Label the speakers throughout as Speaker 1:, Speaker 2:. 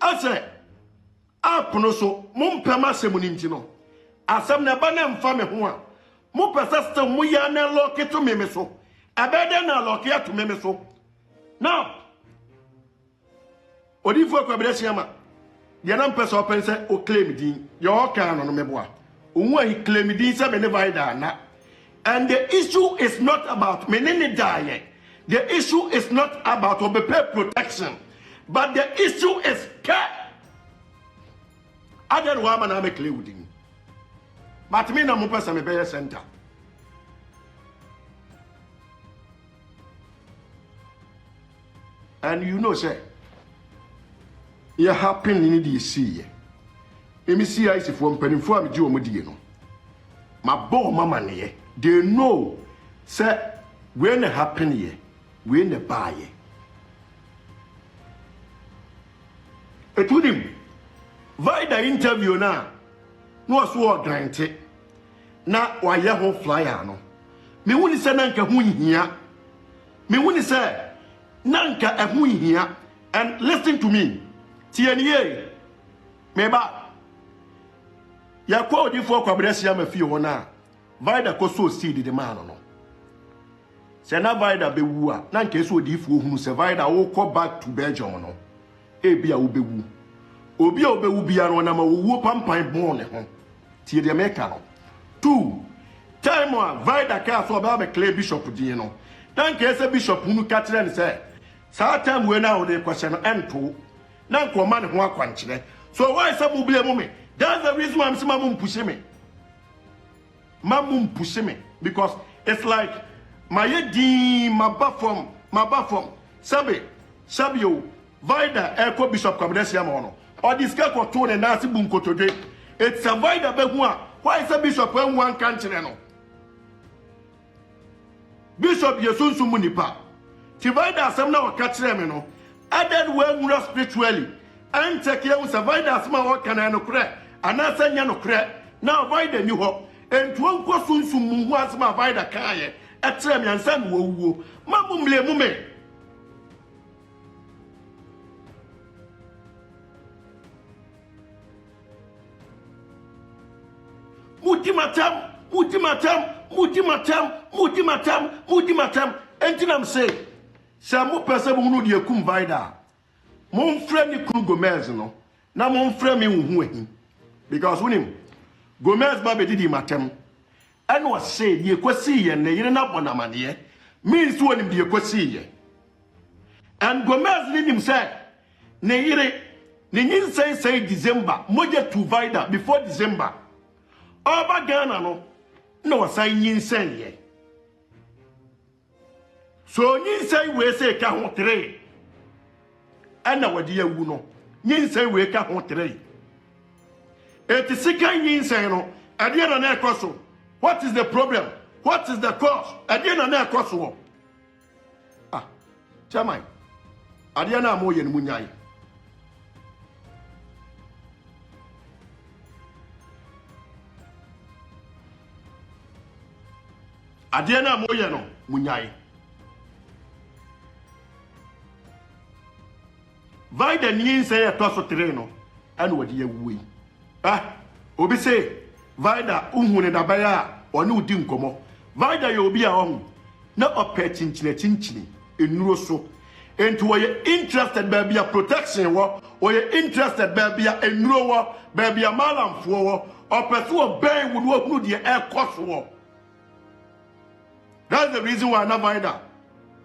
Speaker 1: I say, Apono so, Mumpema Semunintino. Asam ne banem fame hua. Mu persista mu ya na lock to me so. Abeda na lock ya to me so. Now, Odifo Kwabresiama. The non person pense o claim din. Your can on meboa. Unwa he claim din se me ne vida na. And the issue is not about menene die. The issue is not about obepe protection. But the issue is care. Other woman I make clear with him. But me na mo person me be center. And you know say you happen in the sea. Me see I see for mpanimfo am gi omodie no. Ma bo mama ne they know say when it happen here, when the buy. It would him via the interview now. No so granted. Na why ho flyer no. Me woni say nanka hu hia. Me woni say nanka hu hia. And listen to me. TNA. Meba. Ya kwa Odifo Kwabresiama ma fie wona. Vida koso seed the man no. Se na Vida bewu a na nke so Odifo hunu se Vida wo ko back to Belgium no. E bia wo bewu. Obi a obewu bia no na ma wo pampan bon ne ho. Tie de meka no. 2 time one Vida ka so ba be clay bishop din no. Na nke se bishop hunu ka kire ne se sa time we na wo de kwese no ento. Na nko ma ne ho akwankyere. So why some will blame me? That's the reason why I'm saying mum push me. Mum push me because it's like my di my bafom sabi yo Vida Eko Bishop Kwabresiama no or this guy ko to na nasi bunko today it's a Vida be hu a why is a bishop when one country no Bishop yesunsu munipa ti Vida asem na waka kire me no added well spiritually and take you Vida asema waka na no kre anasa nya no kre now Vida ni ho entu onko sunsu mu hu asema Vida kaaye etre me ansa no wuo mamumle mu me Mudimatam. Anything I'm saying. Some person who do kum Vida. Mon friend ni Kru Gomez no. Na mon friend me hu him. Because when him Gomez ba be didi matem. And was say ye kwasi ye ne yire na bonamane. Means to him ye kwasi ye. And Gomez lead him say ne yire ne yin say December moja to Vida before December. Oba Ghana no wasan yinsen ye. So yinsen we say ka ho 3. Ana wadi awu no. Yinsen we ka ho 3. Eti sika yinsen no, ade na ekoso. What is the problem? What is the cause? Ade na ekoso. Ah, chamai. Ade na mo ye no munyai. Adiana moye no munyai Vida ni say ya toso 3 no anu wadi awui obi say Vida unhune da baya oni udi nkomo Vida ye obi a ohun na ope chinchine enuro so enti wo ye interested ba bia protection wo ye interested ba bia enuro wo ba bia malamfo wo opeso oben wo no hunu de ekoso wo. That's the reason why I not Vida.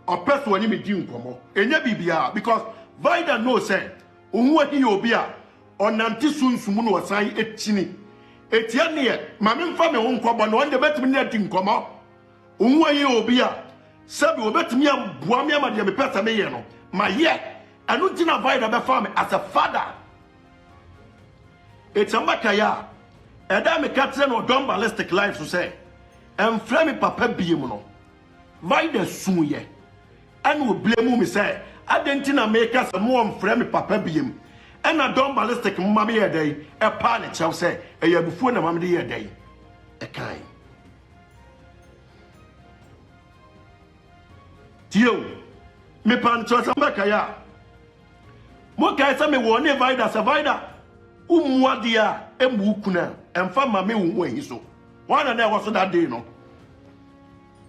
Speaker 1: Or person when me di nkomo. Enye bibia because Vida knows say onwa hi obia onanti sunsumu no wasan etini. Etia ne mame mfa me nkobo no onde betimi ne di nkomo. Onwa hi obia sabi obetimi aboa me amade me pesa me ye no. Ma ye anu tina Vida be fa me as a father. It's a makaya. Eda me katre no don ballistic life so say. Emfra me papa biem no. Vida sunye. And will blame me say, I didn't know make us a more frame papa biem. And I don't ballistic mammy a day, a panic shall say, a year before the mammy a day. A kind. Tio, me pan chosa makaya. Mo kai say me won ne vida se vida. Umuade a emu kuna emfa ma me wu ahi so. One na was so that day no.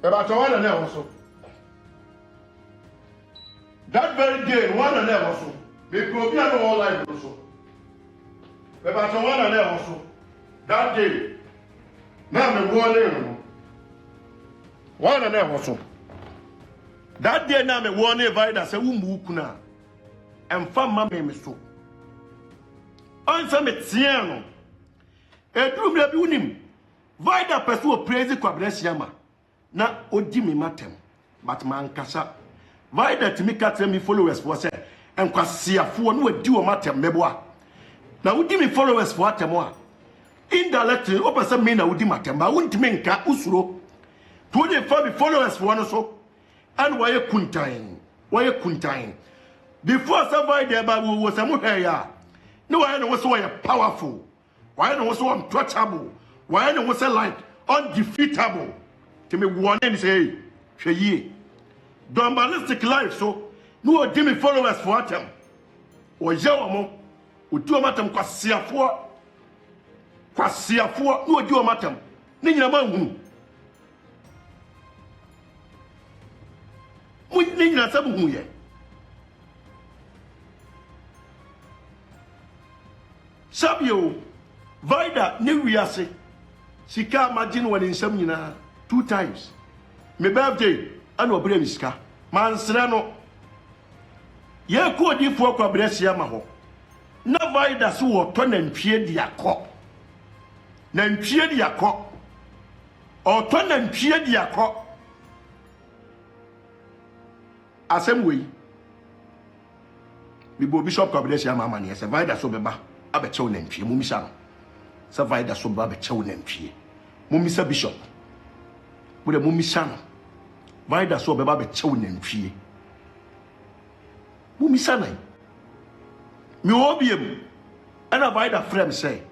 Speaker 1: E ba to one na was so. That very day one na was so. Me ko bi an all life so. E ba to one na was so. That day na me wo le no. One na was so. That day na me wo ne vida se umu kuna emfa ma me so. Answer me tiano. Edrum na bi unim. Vida person o praise kwabresiama. Na odi me matem. But man kasa. Vida timi ka tell me followers for say enkwasiafo no adi o matem meboa. Na odi me followers for atem a. Indirectly o person me na odi matem ba wontimi nka usuro. To dey for me followers for no so. And why kuntain. Why kuntain. Before survive ba wo samu heya. No, I know what's why powerful. Why know what's so untouchable. Why know what's like undefeatable. To me, one and say, "She Dumbalistic life." So, no, give me followers for them. Or Yawamo, who do a matam quasiafua. Quasiafua, no, do a matam. Nina Mangu. Nina Sabu. Sabio, Vida, new Yase. She can't imagine when in Samina 2 times. My birthday, I know Bremiska. Man Serano. Ye could if work of Bresiamaho. Na Vida so turn and peer the acco. Then peer the acco. Or turn and peer the acco. Assembly. Bishop of Bresiama, yes, a Vida so beba. Abechew nantwie mumisa no sa vida so ba abechew nantwie mumisa bishop bude mumisa no vida so be ba abechew nantwie mumisa nan mi obiem ana vida frame say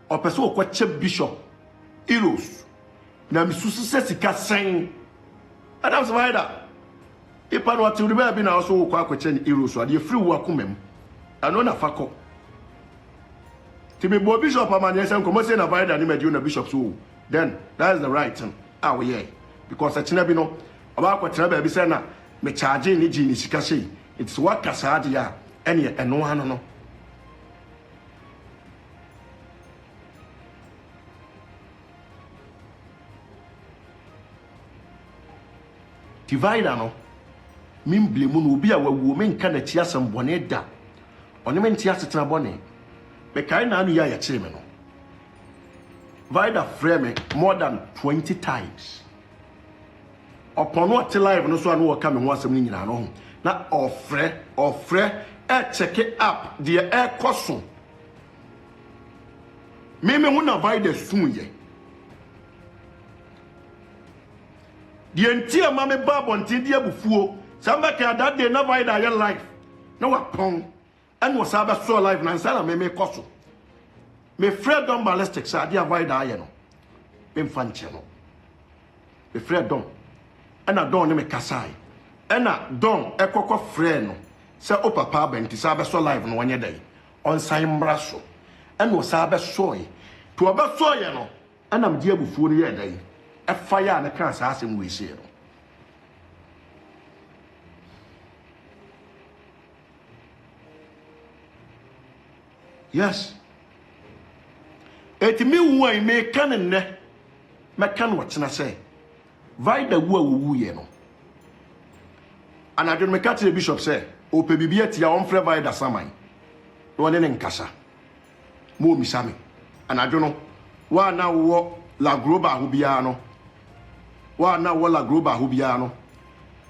Speaker 1: opese okwache bishop heroes na misusu sesika sen adams vida ipa no ati uribe bi na so okwa akwache heroes ade free wo akomam ano na fako to be bishop amani say nkomo say na vida ni medio na bishop so then that is the right thing yeah because achina bi no oba kwatena ba bi say na me charge ni ji ni sika sei it's what kasade ya ene eno hano no divide no min blemu no obi a wawu men ka na ti asem bone da one men ti asetena bone me kai na anu ya ya chire me no vida frame more than 20 times upon what live no so anu wo ka me ho asem ni nyina no na ofre check it up the air coso me hu na vida sun ye the entire mame babonti die bufuo samba ka that day na vida ya life na wa pon and was aba so life na nsala me koso me Fred don ballistic sa dia avoid aye no me mfanche no me Fred don ana don ne me kasai ana don ekokọ Fred no se o papa benti sa aba so life no wonye dai on sign braso ana was aba so ye to aba so ye no ana me dia bufuo no ye dai e fire na kan sa asem we se no yes. Eti mi wuai me kan nne me kan wotena say vida wu awu ye no anadwo me ka tell bishop say o pe bibia tia on frɛ vida saman no ne nkasa mo misame anadwo no wa na wo la global ho bia no wa na wo la global ho bia no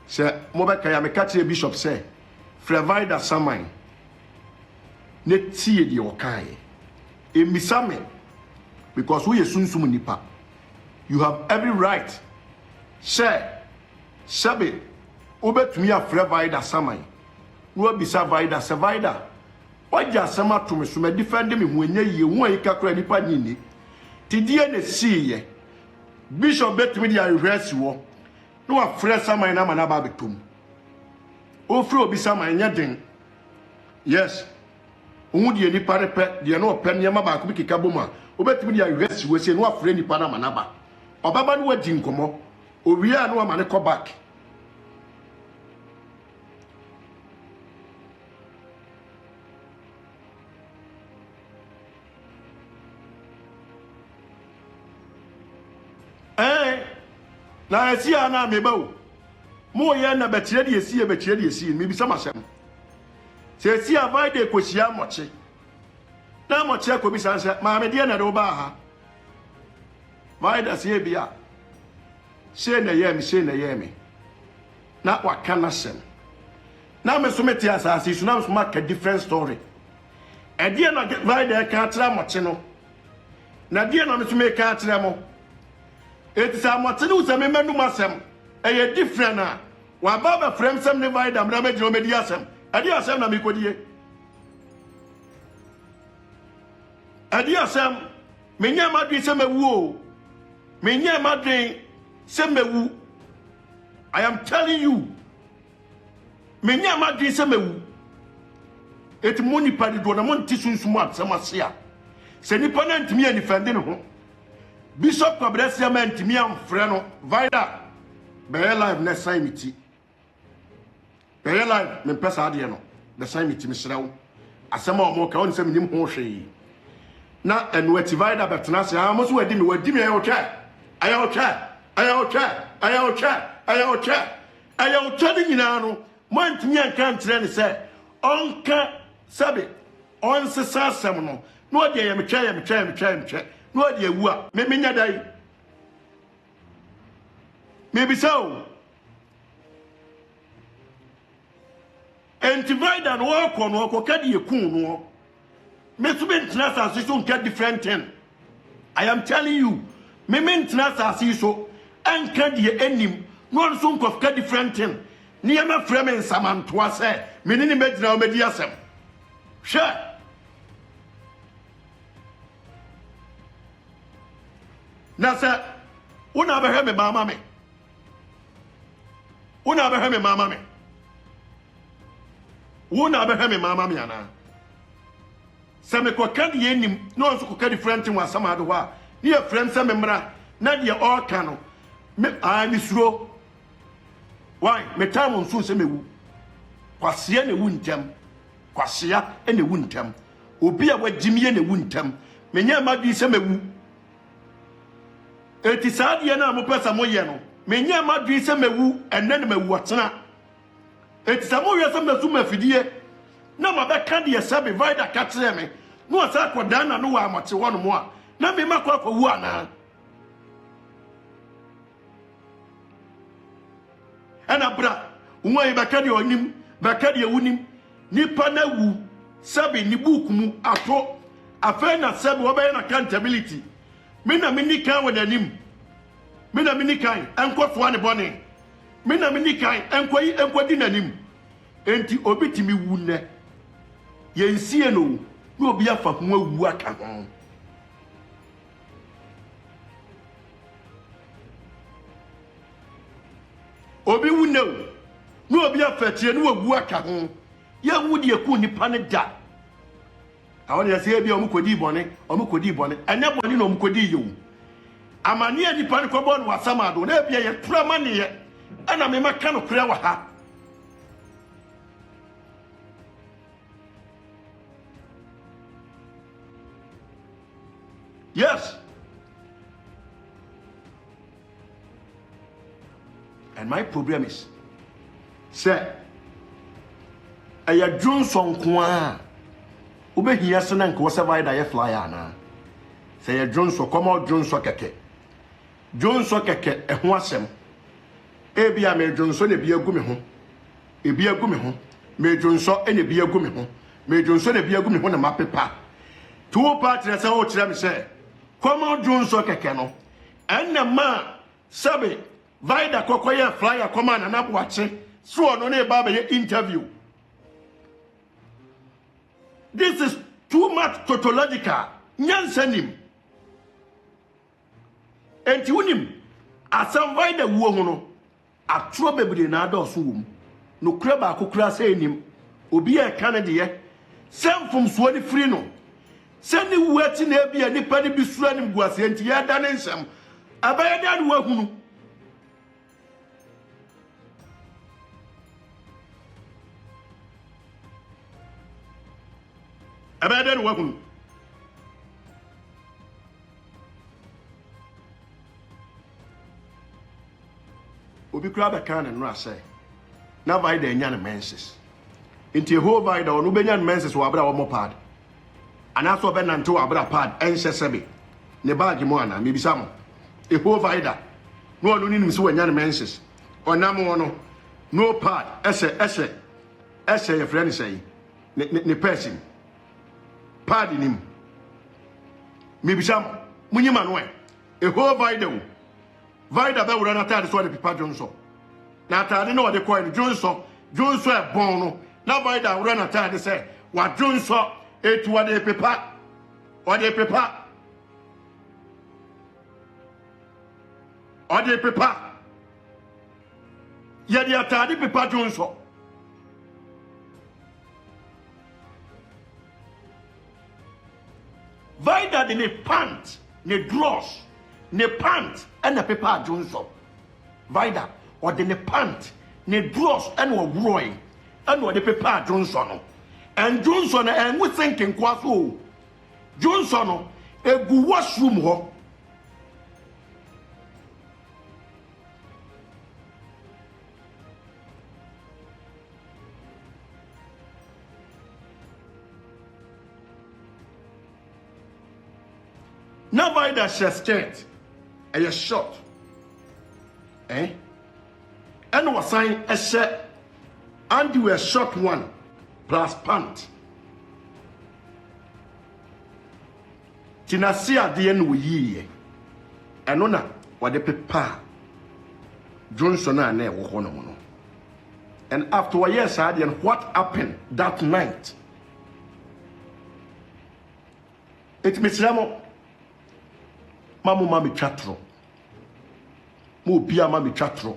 Speaker 1: say mo be ka ya me ka tell bishop say frɛ vida saman ne tie die o kai e misame because we sunsumu nipa you have every right share sabe obetumi afre vida saman no bisa vida se vida oja sama to me so me defend me hu enya ye hu ayi kakra nipa nyini tidie na siye bishop betumi dia rest wo no afre saman na mana ba betom ofre obi saman nya den yes ohu de nipa repe de no open yema ba ko bikika boma obetimi de ahwesi we se no afre nipa na manaba obaba no wadi nkomo owia no amane ko back na esi ana mebawo mo ye na betire de esi me bisa masem se esi avoid ekosia moche na moche ko bisa nse ma me de na do ba ha vaida se bia se na ye me na wakana sem na me so meti asase su na so make different story e de na vaida ka tra moche no na de na me so me ka tra mo eti sa moche no se me manu masem e different na wa baba frame sem ne vaida mra me jiro me di asem adi asem na me kodie adi asem me nya madwi se mewu o me nya madwi se mewu I am telling you me nya madwi se mewu eti moni padi do na monti sunsumu atsam asia se nipa na ntimi ani fende ne ho Bishop Kwabresia ma ntimi amfre no vaida be live next time iti be live me pesa ade no the same iti me srew asema o mo ka on se nim ho hwe na enu ati vaida betena se ha mo so wadi me ayo cha de nyina no mo ntimi anka ntre ne se onka sabe on se sasem no no ode ye me twa no ode awu a me menya dai me bisaw Antivider no wako no wako kadi yekun no me so be ntena asase so nka different thing I am telling you me ntena asase so anka de enim no so nko ka different thing ni ma frame nsamantoa se me ni medina o medi asem hwe na sa una be me mama me una be me mama me wona be me mama me ana se me ko kan ye nim no so ko ka different thing wa sama do wa ni e friend se me mra na de all kan me mi suro why me time nso se mewu kwasea na wu ntem kwasea na wu ntem obi a wagimie na wu ntem menya madu se mewu eti saade na mo pesa mo ye no menya madu se mewu enne na mewu otena eti samo wi se mesu mafidie na mabeka de sabe vida ka kire me no asa akoda na no wa amote wono mo a na me makwa akwu ana ana bra unwa ibaka de onim baka de ewunim nipa na wu sabe ni book mu ato afa na sabe wo be na accountability me na me nikan wadanim me na me nikan enkoso ane bone me na me nikan enkodi nanim enti obi timi wu ne yensie no na obi afa ho awu aka ho obi wu ne na obi afa tie na awu aka ho ya wu de ku nipa ne da awon ya se bi o mu kodi bone anya bone no mu kodi yewu amani ya nipa ne ko bon wasama do na bia ye trama ne ye ana me maka no kura wa ha yes and my problem is say aya Johnson kwa ubehia sena nko survive da flyer na say ya Johnson come Johnson keke ho asem ebia me Johnson ne bia gu me ho me Johnson ene bia gu me ho me Johnson ne bia gu me ho na mapepa two part na say o kire me say come Johnson keke no enna ma sabe vida kokoye flyer come na na boache so no na ba be interview. This is too much tautological. Nyansanim. Enti unim asam vida wo ho no atro bebre na adoso wom. No kura ba kokura say nim. Obi e kan de ye Sem from Swani Frino. Send the wet in there be any penny be swelling was the entire dancing. Abaya that work. Abaya that work. Obi grab a can and say, now by the young menses. Into a whole vida or Nubian menses were abra more pad. And also Ben and two abra pad and sebi. Nebagi moana, maybe some. A whole vida. No one so young menses. Or Namono. No pad. Essay, your friend say. Ne person. Pad in him. Maybe some. Muniman a whole vida. Vida be would not tell the Swadi Papa Johnson. Now, I know what they call it Johnson. Johnson a bono. Now, Vida would not tell the say, what Johnson ate what they prepare. Or they prepare. Or they prepare. Yet, the Atadi Papa Johnson. Vida in a pant, ne dross. Ne pant and a paper Johnson. Vida or the ne pant, ne dross and were growing, and what the paper Johnson. And Johnson and we thinking quasso. Johnson a good washroom ho. Now Vida says skirt. A short, and was sign a shirt and do a short one plus pant. Tinasia the end we ye, and ona what the papa Johnson and I were honomono. And after a year, and what happened that night? It Miss Ramo, Mamu Mami Chatro. Mo bia ma me twatro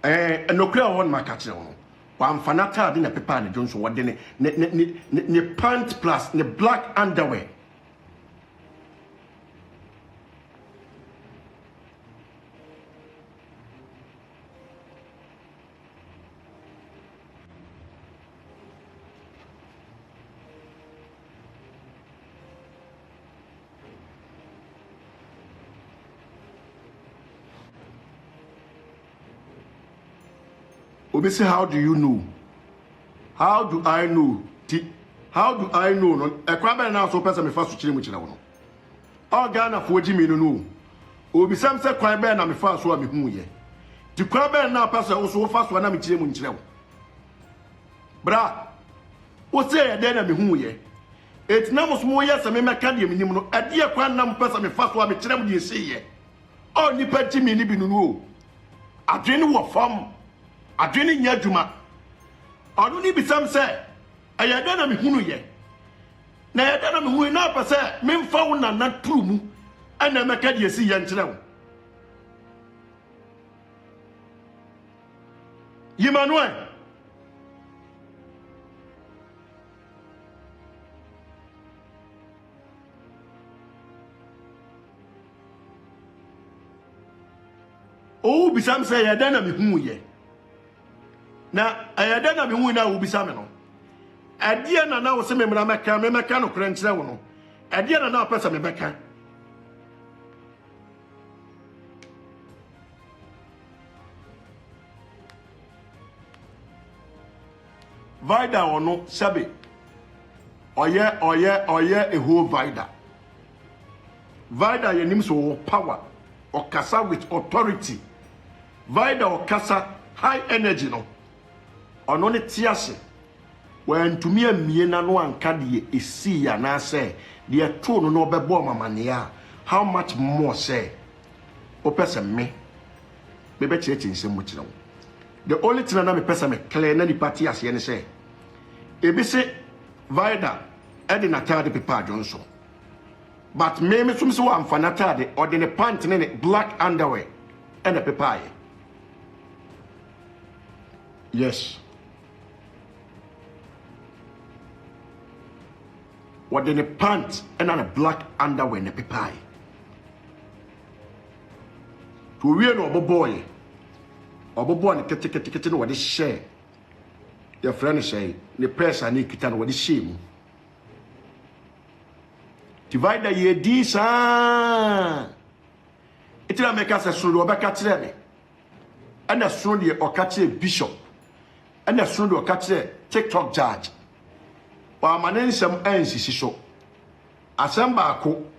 Speaker 1: no kra won ma ka kire won wa mfanata ade na pepa ne Johnson wode ne pant plus ne black underwear Obi say, how do you know? How do I know? How do I know? No, a crab now so person me first to chile much now. All Ghana for Jimmy no. Obi sam say crab na me first so me hu ye. The crab now person also first one na me chile much now. Bra, o say e dey na me hu ye. Et na mo smo ye se me meka de me nim no. Ade e kwan na person me first one me chile mu ye say ye. All nipa Jimmy ni bi no no. Adwene wo fam. Adwene nya dwuma ono ni bisam se ayada na me hunu ye na ayada na me hunu na pa se memfa wo na turu mu ana meka de esi ye nkyere wo Emmanuel o bisam se ayada na me hunu ye na ayada na me hu na wo bisa me no adie na wo se me mra meka no kra nkyere wo no adie na pesa me beka Vida ono sabe oye a whole Vida ye nim so power or kasa with authority Vida or kasa high energy no ono ne tiase when to me amie na no anka de esi ya na say de to no obebo mamane a how much more say o pese me be chire nsem mo kire wo the only thing na me pese me clear na di party ase ne say ebi se Vida e na tade pepa Johnson but me sum so am fana tade or de ne pant ne black underwear and the pepa ye yes what in a pants and a black underwear in a pie. To real no boy. Obobo and kitchen what is share. Your friend say, the press and Nikitan what is shame. Divide the year this, it will make us a soon or back at them. And a soon or catch a bishop. And a soon or catch a TikTok judge. While my name some ends is so. Assemble,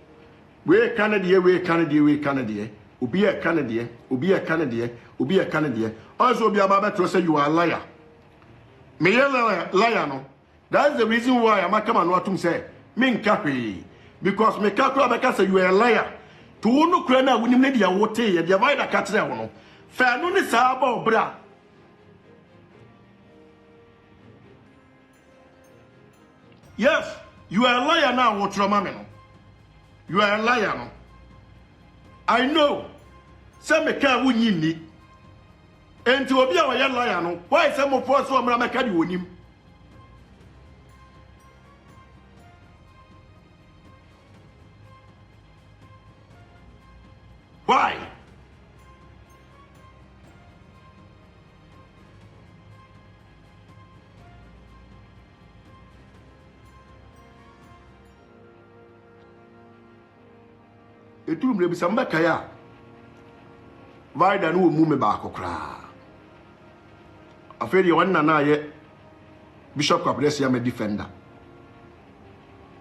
Speaker 1: we Canada, we Canada, we Canada. Ubi a Canadian, Ubi a Canadian, Ubi a Canadian. Also, be about to say you are a liar. Me a liar, no. That's the reason why I'm come and what to say. Min cappy. Because me kakra beka say you are a liar. To no crana when you need your water, you divide a cat there. No. Fair no is about bra. Yes, you are a liar now, what your mamma. You are a liar, no. I know. Some can win you. And to be our young lion, why some of us from America win him? Why? It will be some back. Vida no mume ba akokra afeli wanna na ye Bishop Abresi am defender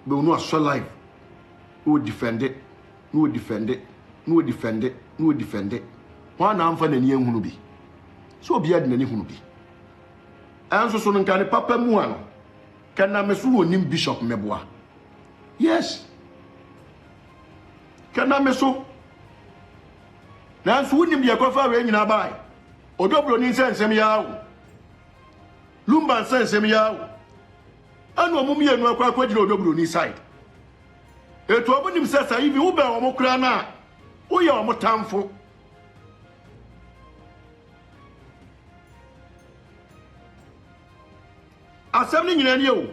Speaker 1: be no aso live no defend it no defend it no defend it no defend it one na amfa nani ehunu bi so obi ade nani hunu bi anso so nka ne papa mu ano kana meso wonim Bishop meboa yes kana meso Nansu unim ya kofa we nyina bai. Odo Broni nsensem yawo. Lumba nsensem yawo. Anu omumi enu akwa kwagire Odo Broni side. Etu obunim sesa ibi ube omokura na. Uye omotamfo. Asem ni nyina ne o.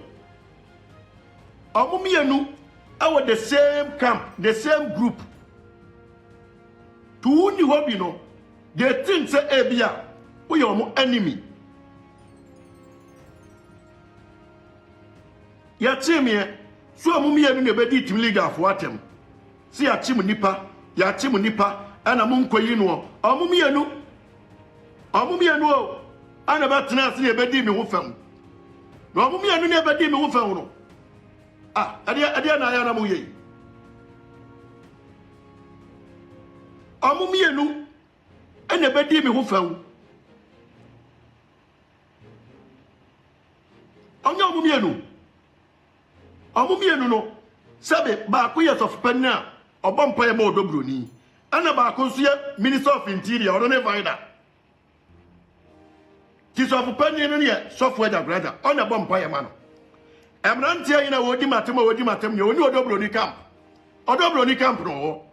Speaker 1: Omumi enu awo the same camp, the same group. To uni hobby no, they think say ebia, we are more enemy. Ya chimie, so mumi enu ne bedi team leader for atem. Si ya chimu nipa, ana munko yinu. Mumi enu o, ana batna si ne bedi me ho fam. No mumi enu ne bedi me ho fam no. Ah, adia na ya na mu ye. Amumienu ene bedi me ho fawu anya amumienu no sabe ba ko yes of penna obompa ye ma Odo Broni ana ba ko so ye Minister of Interior or ne vida Bcus of penna no ye software Ajagurajah ona bompa ye ma no Mmrantiehene na wodi matem ye oni Odo Broni camp no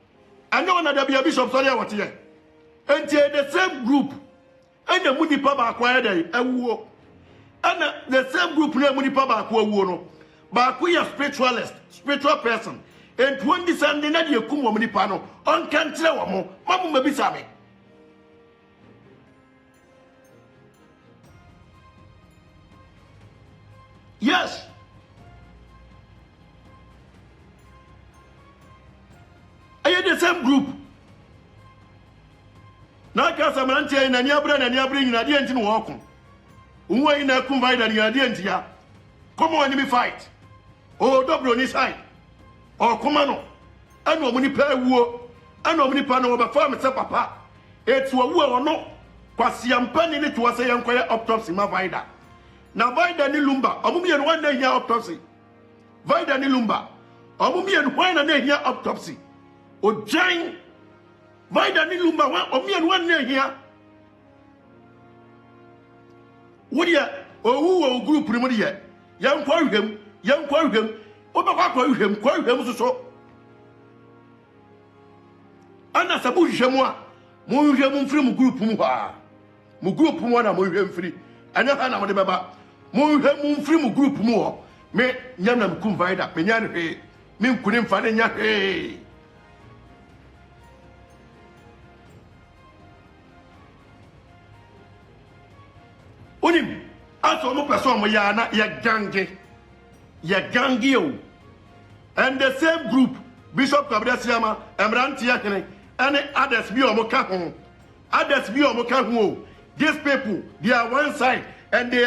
Speaker 1: I know that there be a Bishop sorry what here. And the same group and the money papa acquired a war. And the same group no money papa acquired no. But we are spiritual person. And 20 Sunday na you come money pano on country wa mo. Mamu maybe same. Yes. The same group. Na kasa Mmrantiehene na niabra nyina de enti no woko. Unwa ina kumvaida nyina de enti ya. Come on me fight. Odo Broni side. O kuma no. Anu omuni pa ewuo. Anu omuni pa no obafa me se papa. Etu owu ono. Kwasi ampani ni to wase yankoye autopsy ma vida. Na vida ni Lumba. Omumi enu wan na hia autopsy. Vida ni Lumba. Omumi enu wan na hia autopsy. Ojan Vida ni Lumba wan na hia. Wodia owu group ni mo de yankwa hwem obakwa kwa hwem so ana sabu hwem a mo hwem mfiri mu group mu ha mu group mu na mo hwem mfiri ana ha na mo de beba mo hwem mfiri mu group mu ho me nyanam kum vida me nyan he me nkunim fa ne nya he onim aso mo person mo ya na ya gange o and the same group Bishop Kabdasiama Mmrantiehene and others be omoka ho these people they are one side and they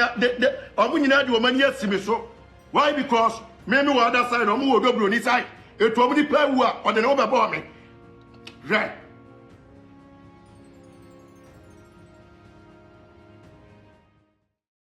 Speaker 1: omunyina de omani asime so why because me no other side omu Odo Broni side etu omuni pa wu a ode na obebo me re